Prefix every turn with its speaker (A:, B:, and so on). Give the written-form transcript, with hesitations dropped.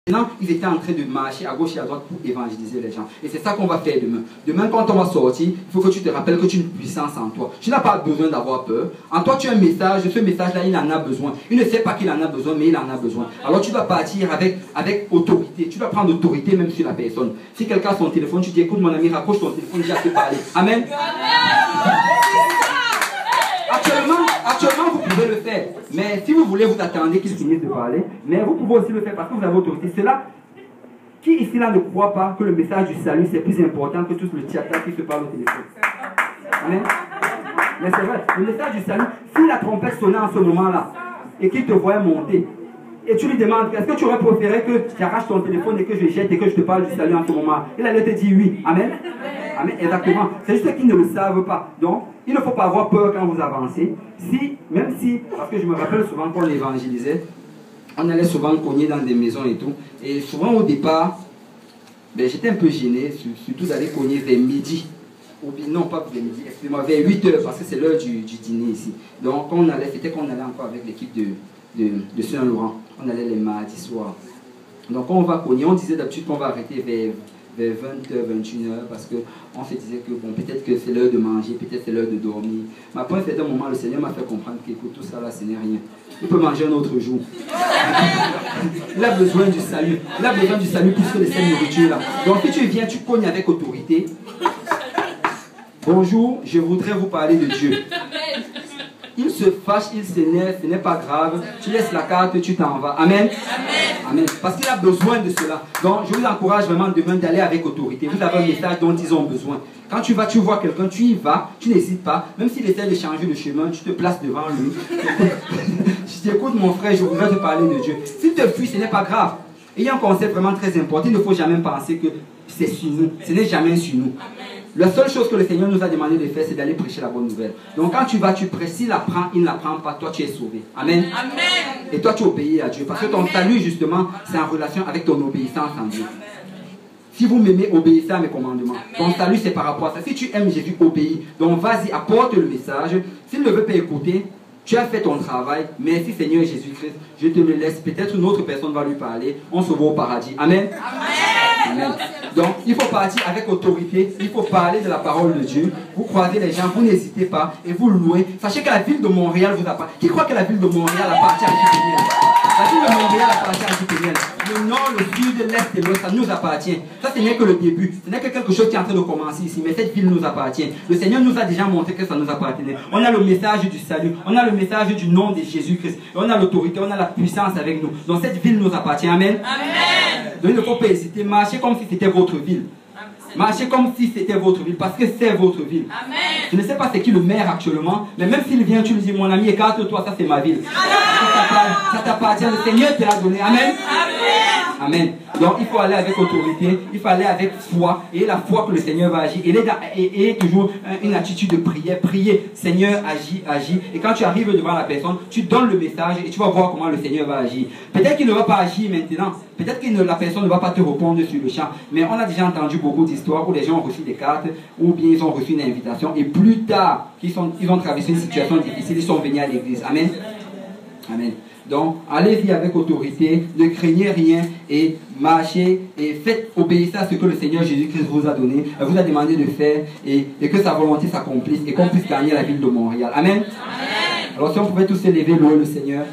A: Maintenant, ils étaient en train de marcher à gauche et à droite pour évangéliser les gens. Et c'est ça qu'on va faire demain. Demain, quand on va sortir, il faut que tu te rappelles que tu as une puissance en toi. Tu n'as pas besoin d'avoir peur. En toi, tu as un message. Ce message-là, il en a besoin. Il ne sait pas qu'il en a besoin, mais il en a besoin. Alors, tu dois partir avec autorité. Tu dois prendre autorité même sur la personne. Si quelqu'un a son téléphone, tu dis, écoute mon ami, raccroche ton téléphone, j'ai assez parlé. Amen. Actuellement, vous pouvez le faire. Mais si vous voulez, vous attendez qu'il finisse de parler. Mais vous pouvez aussi le faire parce que vous avez autorité. C'est là. Qui ici là ne croit pas que le message du salut c'est plus important que tout le théâtre qui se parle au téléphone? Amen. Mais c'est vrai. Le message du salut, si la trompette sonnait en ce moment-là et qu'il te voyait monter, et tu lui demandes, est-ce que tu aurais préféré que j'arrache ton téléphone et que je jette et que je te parle du salut en ce moment? Il allait te dire oui. Amen. Amen. Exactement. C'est juste qu'ils ne le savent pas. Donc, il ne faut pas avoir peur quand vous avancez. Même si, parce que je me rappelle souvent qu'on évangélisait, on allait souvent cogner dans des maisons et tout. Et souvent au départ, ben, j'étais un peu gêné, surtout d'aller cogner vers midi. Non, pas vers midi, excusez-moi, vers 8 h, parce que c'est l'heure du dîner ici. Donc, quand on allait, c'était qu'on allait encore avec l'équipe de Saint-Laurent. On allait les mardis soirs. Donc, quand on va cogner, on disait d'habitude qu'on va arrêter vers 20 h, 21 h, parce qu'on se disait que bon, peut-être que c'est l'heure de manger, peut-être c'est l'heure de dormir. Mais après un certain moment, le Seigneur m'a fait comprendre qu'écoute, tout ça là, ce n'est rien. Il peut manger un autre jour. Il a besoin du salut. Il a besoin du salut plus que de cette nourriture là. Donc si tu viens, tu cognes avec autorité. Bonjour, je voudrais vous parler de Dieu. Il se fâche, il s'énerve, ce n'est pas grave. Tu laisses la carte, tu t'en vas. Amen. Amen. Parce qu'il a besoin de cela. Donc, je vous encourage vraiment demain d'aller avec autorité. Vous avez un message dont ils ont besoin. Quand tu vas, tu vois quelqu'un, tu y vas, tu n'hésites pas. Même s'il essaie de changer le chemin, tu te places devant lui. Je dis, écoute mon frère, je voudrais te parler de Dieu. S'il te fuit, ce n'est pas grave. Et il y a un concept vraiment très important. Il ne faut jamais penser que c'est sur nous. Ce n'est jamais sur nous. La seule chose que le Seigneur nous a demandé de faire, c'est d'aller prêcher la bonne nouvelle. Donc quand tu vas, tu prêches. S'il la prend, il ne la prend pas, toi tu es sauvé. Amen. Amen. Et toi tu obéis à Dieu. Parce que ton salut, justement, c'est en relation avec ton obéissance en Dieu. Si vous m'aimez, obéissez à mes commandements. Ton salut, c'est par rapport à ça. Si tu aimes Jésus, obéis. Donc vas-y, apporte le message. S'il ne veut pas écouter, tu as fait ton travail. Merci Seigneur Jésus-Christ. Je te le laisse. Peut-être une autre personne va lui parler. On se voit au paradis. Amen. Amen. Donc, il faut partir avec autorité, il faut parler de la parole de Dieu. Vous croisez les gens, vous n'hésitez pas et vous louez. Sachez que la ville de Montréal vous appartient. Qui croit que la ville de Montréal appartient à Jupéniel? La ville de Montréal appartient à Jupéniel. Le nord, le sud, l'est et l'ouest, ça nous appartient. Ça, ce n'est que le début. Ce n'est que quelque chose qui est en train de commencer ici. Mais cette ville nous appartient. Le Seigneur nous a déjà montré que ça nous appartenait. On a le message du salut. On a le message du nom de Jésus-Christ. On a l'autorité, on a la puissance avec nous. Donc cette ville nous appartient. Amen. Amen. Donc il ne faut pas hésiter. Marchez comme si c'était votre ville. Marchez comme si c'était votre ville, parce que c'est votre ville. Amen. Je ne sais pas c'est qui le maire actuellement, mais même s'il vient, tu lui dis, mon ami, écarte-toi, ça c'est ma ville. Ça t'appartient, le Seigneur te l'a donné. Amen. Amen. Amen. Donc il faut aller avec autorité, il faut aller avec foi, et la foi que le Seigneur va agir. Et toujours une attitude de prière. Prier, Seigneur, agis, agis. Et quand tu arrives devant la personne, tu donnes le message et tu vas voir comment le Seigneur va agir. Peut-être qu'il ne va pas agir maintenant, peut-être que la personne ne va pas te répondre sur le champ, mais on a déjà entendu beaucoup d'histoires où les gens ont reçu des cartes, ou bien ils ont reçu une invitation, et plus tard, ils ont traversé une situation difficile, ils sont venus à l'église. Amen. Amen. Donc, allez-y avec autorité, ne craignez rien et marchez et faites obéir à ce que le Seigneur Jésus-Christ vous a donné, vous a demandé de faire et que sa volonté s'accomplisse et qu'on puisse gagner la ville de Montréal. Amen. Amen. Alors, si on pouvait tous se lever, louer le Seigneur.